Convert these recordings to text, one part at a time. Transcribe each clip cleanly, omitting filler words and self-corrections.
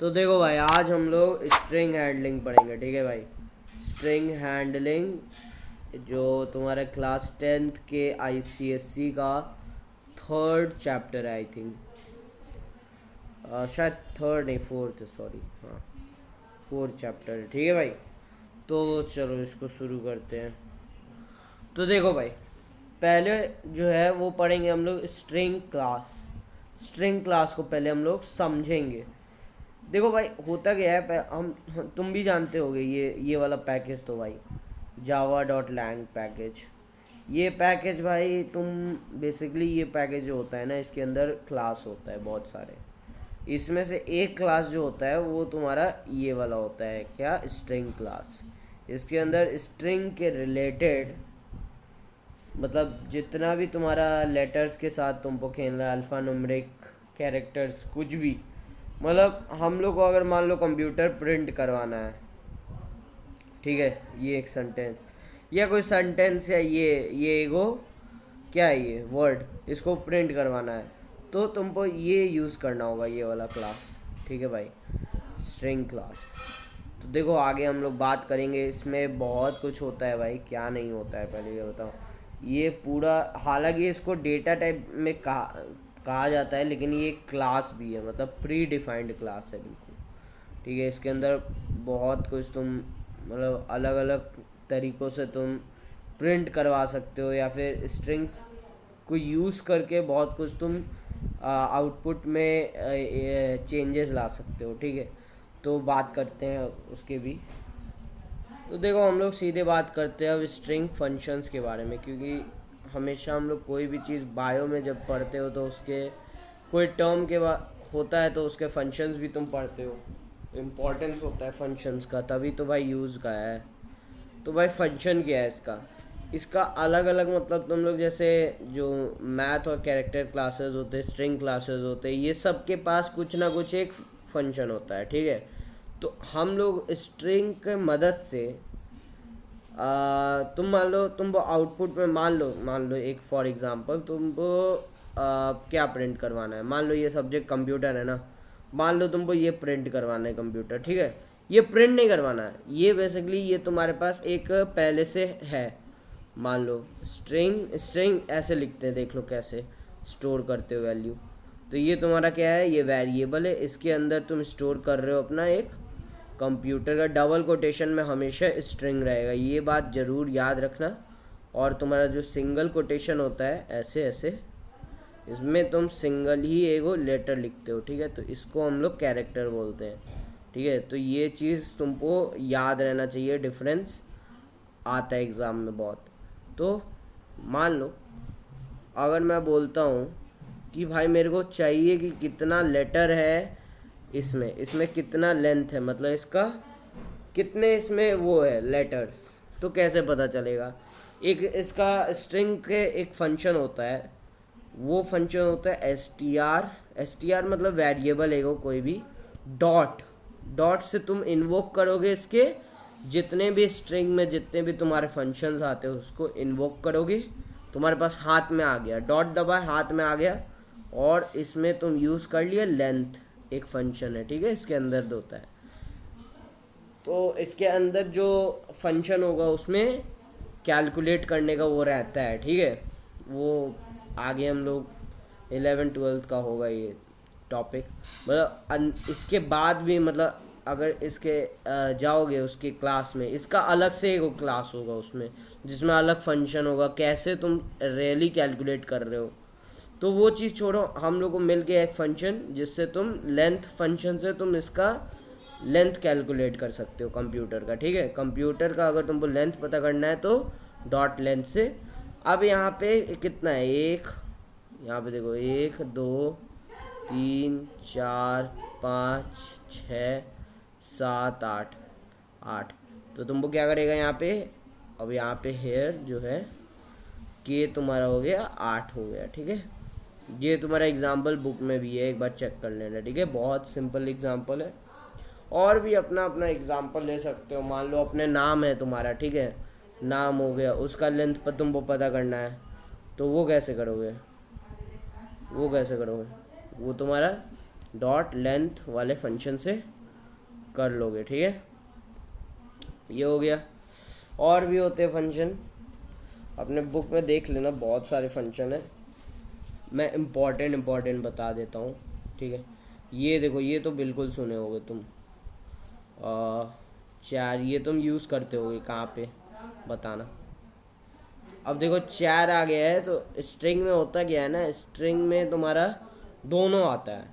तो देखो भाई, आज हम लोग स्ट्रिंग हैंडलिंग पढ़ेंगे, ठीक है भाई। स्ट्रिंग हैंडलिंग जो तुम्हारे क्लास 10th के आईसीएससी का थर्ड चैप्टर है, आई थिंक। शायद थर्ड नहीं, फोर्थ, सॉरी, हाँ, फोर्थ चैप्टर है, ठीक है भाई। तो चलो इसको शुरू करते हैं। तो देखो भाई, पहले जो है वो पढ़ेंगे हम लोग स्ट्रिंग क्लास। स्ट्रिंग क्लास को पहले हम लोग समझेंगे। देखो भाई, होता क्या है, तुम भी जानते होगे ये वाला पैकेज, तो भाई java.lang पैकेज। ये पैकेज भाई, तुम बेसिकली ये पैकेज जो होता है ना, इसके अंदर क्लास होता है बहुत सारे। इसमें से एक क्लास जो होता है वो तुम्हारा ये वाला होता है, क्या, स्ट्रिंग क्लास। इसके अंदर स्ट्रिंग के रिलेटेड, मतलब जितना भी तुम्हारा लेटर्स के साथ तुमको खेलना है, अल्फ़ा न्यूमेरिक कैरेक्टर्स, कुछ भी, मतलब हम लोग को अगर मान लो कंप्यूटर प्रिंट करवाना है, ठीक है, ये एक सेंटेंस या कोई सेंटेंस या ये एगो, क्या है, ये वर्ड, इसको प्रिंट करवाना है, तो तुमको ये यूज़ करना होगा, ये वाला क्लास, ठीक है भाई, स्ट्रिंग क्लास। तो देखो आगे हम लोग बात करेंगे, इसमें बहुत कुछ होता है भाई, क्या नहीं होता है पहले ये बताओ। ये पूरा, हालांकि इसको डेटा टाइप में कहा जाता है, लेकिन ये क्लास भी है, मतलब प्री डिफाइंड क्लास है बिल्कुल, ठीक है। इसके अंदर बहुत कुछ तुम, मतलब अलग अलग तरीक़ों से तुम प्रिंट करवा सकते हो, या फिर स्ट्रिंग्स को यूज़ करके बहुत कुछ तुम आउटपुट में चेंजेस ला सकते हो, ठीक है। तो बात करते हैं उसके भी। तो देखो हम लोग सीधे बात करते हैं अब स्ट्रिंग फंक्शंस के बारे में, क्योंकि हमेशा हम लोग कोई भी चीज़ बायो में जब पढ़ते हो तो उसके कोई टर्म के बाद होता है तो उसके फंक्शंस भी तुम पढ़ते हो, इम्पोर्टेंस होता है फंक्शंस का, तभी तो भाई यूज़ का है। तो भाई फंक्शन क्या है इसका, इसका अलग अलग मतलब, तुम लोग जैसे जो मैथ और कैरेक्टर क्लासेस होते हैं, स्ट्रिंग क्लासेस होते हैं, ये सब के पास कुछ ना कुछ एक फंक्शन होता है, ठीक है। तो हम लोग स्ट्रिंग के मदद से तुम मान लो, तुम आउटपुट में मान लो एक फॉर एग्जांपल तुमको क्या प्रिंट करवाना है, मान लो ये सब्जेक्ट कंप्यूटर है ना, मान लो तुमको ये प्रिंट करवाना है कंप्यूटर, ठीक है। ये प्रिंट नहीं करवाना है, ये बेसिकली ये तुम्हारे पास एक पहले से है, मान लो स्ट्रिंग, स्ट्रिंग ऐसे लिखते हैं, देख लो कैसे स्टोर करते हो वैल्यू। तो ये तुम्हारा क्या है, ये वेरिएबल है, इसके अंदर तुम स्टोर कर रहे हो अपना एक कंप्यूटर का, डबल कोटेशन में हमेशा स्ट्रिंग रहेगा, ये बात ज़रूर याद रखना। और तुम्हारा जो सिंगल कोटेशन होता है, ऐसे ऐसे, इसमें तुम सिंगल ही एगो लेटर लिखते हो, ठीक है। तो इसको हम लोग कैरेक्टर बोलते हैं, ठीक है। तो ये चीज़ तुमको याद रहना चाहिए, डिफरेंस आता है एग्ज़ाम में बहुत। तो मान लो अगर मैं बोलता हूँ कि भाई मेरे को चाहिए कि कितना लेटर है इसमें, इसमें कितना लेंथ है, मतलब इसका कितने इसमें वो है लेटर्स, तो कैसे पता चलेगा। एक इसका स्ट्रिंग के एक फंक्शन होता है, वो फंक्शन होता है एस टी आर मतलब वेरिएबल है वो कोई भी, डॉट, डॉट से तुम इन्वोक करोगे इसके जितने भी स्ट्रिंग में जितने भी तुम्हारे फंक्शंस आते हैं उसको इन्वोक करोगे, तुम्हारे पास हाथ में आ गया, डॉट दबाए हाथ में आ गया, और इसमें तुम यूज़ कर लिया लेंथ, एक फंक्शन है, ठीक है, इसके अंदर होता है। तो इसके अंदर जो फंक्शन होगा उसमें कैलकुलेट करने का वो रहता है, ठीक है। वो आगे हम लोग 11th 12th का होगा ये टॉपिक, मतलब इसके बाद भी, मतलब अगर इसके जाओगे उसके क्लास में, इसका अलग से एक क्लास होगा उसमें, जिसमें अलग फंक्शन होगा, कैसे तुम रियली कैलकुलेट कर रहे हो। तो वो चीज़ छोड़ो, हम लोग को मिल गया एक फंक्शन जिससे तुम लेंथ फंक्शन से तुम इसका लेंथ कैलकुलेट कर सकते हो कंप्यूटर का, ठीक है। कंप्यूटर का अगर तुमको लेंथ पता करना है तो डॉट लेंथ से। अब यहाँ पे कितना है, एक, यहाँ पे देखो, 1 2 3 4 5 6 7 8, 8। तो तुमको क्या करेगा यहाँ पे, अब यहाँ पे हेयर जो है के तुम्हारा हो गया 8 हो गया, ठीक है। ये तुम्हारा एग्जाम्पल बुक में भी है, एक बार चेक कर लेना, ठीक है, बहुत सिंपल एग्जाम्पल है। और भी अपना अपना एग्जाम्पल ले सकते हो, मान लो अपने नाम है तुम्हारा, ठीक है, नाम हो गया, उसका लेंथ पर तुमको पता करना है, तो वो कैसे करोगे, वो कैसे करोगे, वो तुम्हारा डॉट लेंथ वाले फंक्शन से कर लोगे, ठीक है। ये हो गया। और भी होते हैं फंक्शन, अपने बुक में देख लेना, बहुत सारे फंक्शन है, मैं इम्पोर्टेंट बता देता हूँ, ठीक है। ये देखो, ये तो बिल्कुल सुने होगे तुम, चार, ये तुम यूज़ करते होगे कहाँ पे, बताना। अब देखो चार आ गया है, तो स्ट्रिंग में होता क्या है ना, स्ट्रिंग में तुम्हारा दोनों आता है।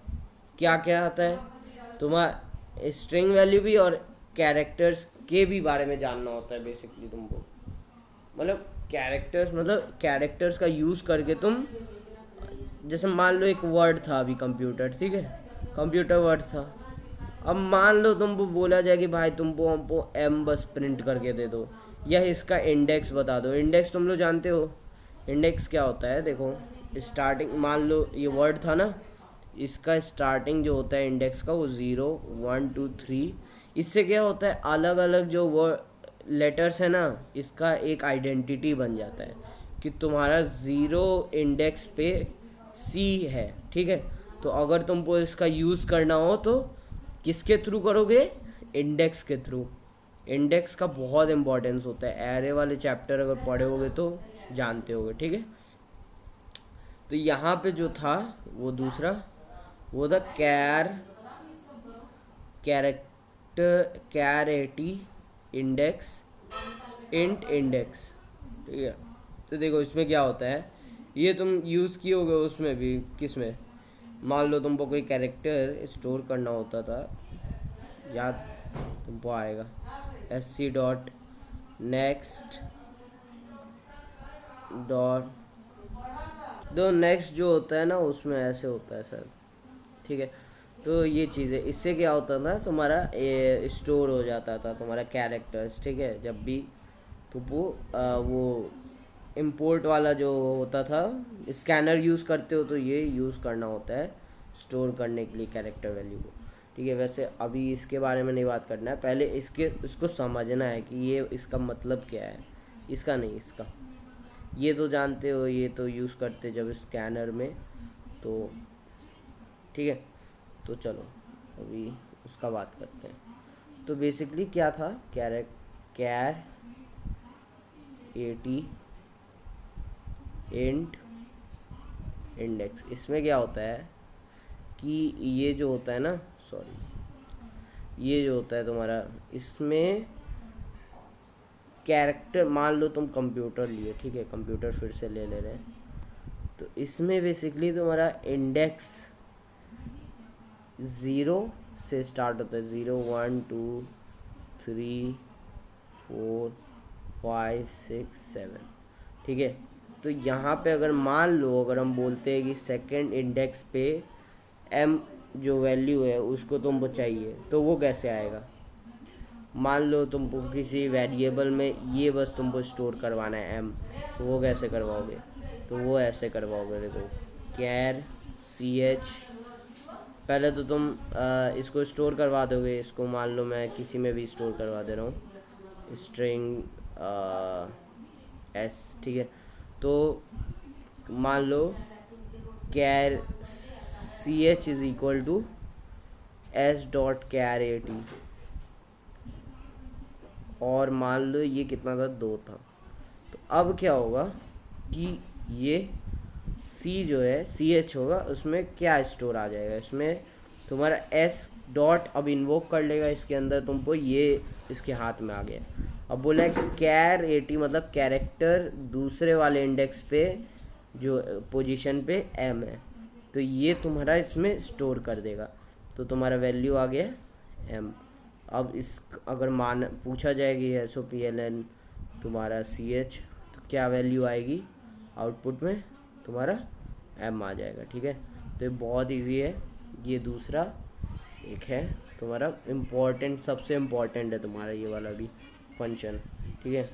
क्या क्या आता है तुम्हारा, स्ट्रिंग वैल्यू भी और कैरेक्टर्स के भी बारे में जानना होता है बेसिकली तुमको। मतलब कैरेक्टर्स का यूज़ करके तुम, जैसे मान लो एक वर्ड था अभी कंप्यूटर, ठीक है, कंप्यूटर वर्ड था। अब मान लो तुमको बोला जाए कि भाई तुमको हमको एम बस प्रिंट करके दे दो, या इसका इंडेक्स बता दो। इंडेक्स तुम लोग जानते हो, इंडेक्स क्या होता है, देखो स्टार्टिंग, मान लो ये वर्ड था ना, इसका स्टार्टिंग जो होता है इंडेक्स का, वो 0 1 2 3। इससे क्या होता है, अलग अलग जो वर्ड लेटर्स है ना, इसका एक आइडेंटिटी बन जाता है कि तुम्हारा 0 इंडेक्स पे सी है, ठीक है। तो अगर तुमको इसका यूज़ करना हो तो किसके थ्रू करोगे, इंडेक्स के थ्रू। इंडेक्स का बहुत इंपॉर्टेंस होता है, एरे वाले चैप्टर अगर पढ़े होगे तो जानते होगे, ठीक है। तो यहाँ पे जो था वो दूसरा, वो था कैरेटी इंडेक्स, इंट इंडेक्स, ठीक है। तो देखो इसमें क्या होता है, ये तुम यूज़ किए होगे उसमें भी, किस में, मान लो तुमको कोई कैरेक्टर स्टोर करना होता था, याद तुमको आएगा, sc डॉट नेक्स्ट डॉट, तो नेक्स्ट जो होता है ना उसमें ऐसे होता है सर, ठीक है। तो ये चीज़ें, इससे क्या होता था, तुम्हारा स्टोर हो जाता था तुम्हारा कैरेक्टर्स, ठीक है। जब भी तो वो इंपोर्ट वाला जो होता था, स्कैनर यूज़ करते हो तो ये यूज़ करना होता है स्टोर करने के लिए कैरेक्टर वैल्यू को, ठीक है। वैसे अभी इसके बारे में नहीं बात करना है, पहले इसको समझना है कि ये इसका मतलब क्या है, इसका नहीं, इसका। ये तो जानते हो, ये तो यूज़ करते जब स्कैनर में, तो ठीक है। तो चलो अभी उसका बात करते हैं। तो बेसिकली क्या था, कैर एटी इंट इंडेक्स, इसमें क्या होता है कि ये जो होता है ना, ये जो होता है तुम्हारा, इसमें कैरेक्टर, मान लो तुम कंप्यूटर लिए, ठीक है, कंप्यूटर फिर से ले रहे हैं, तो इसमें बेसिकली तुम्हारा इंडेक्स 0 से स्टार्ट होता है, 0 1 2 3 4 5 6 7, ठीक है। तो यहाँ पे अगर मान लो, अगर हम बोलते हैं कि सेकंड इंडेक्स पे m जो वैल्यू है उसको तुमको चाहिए, तो वो कैसे आएगा, मान लो तुमको किसी वेरिएबल में ये बस तुमको स्टोर करवाना है m, तो वो कैसे करवाओगे, तो वो ऐसे करवाओगे, देखो कैर ch, पहले तो तुम इसको स्टोर करवा दोगे, इसको मान लो मैं किसी में भी स्टोर करवा दे रहा हूँ, स्ट्रिंग s, ठीक है। तो मान लो char ch is equal to s dot char at, और मान लो ये कितना था, 2 था। तो अब क्या होगा कि ये c जो है ch होगा, उसमें क्या स्टोर आ जाएगा, इसमें तुम्हारा s डॉट अब इन्वोक कर लेगा इसके अंदर तुमको, ये इसके हाथ में आ गया। अब बोला है कि कैर एटी मतलब कैरेक्टर दूसरे वाले इंडेक्स पे जो पोजीशन पे m है, तो ये तुम्हारा इसमें स्टोर कर देगा, तो तुम्हारा वैल्यू आ गया m। अब इस अगर मान पूछा जाएगी SOPLN तुम्हारा ch, तो क्या वैल्यू आएगी आउटपुट में, तुम्हारा m आ जाएगा, ठीक है। तो ये बहुत इजी है। ये दूसरा एक है तुम्हारा इम्पोर्टेंट, सबसे इम्पोर्टेंट है तुम्हारा ये वाला भी फंक्शन, ठीक है।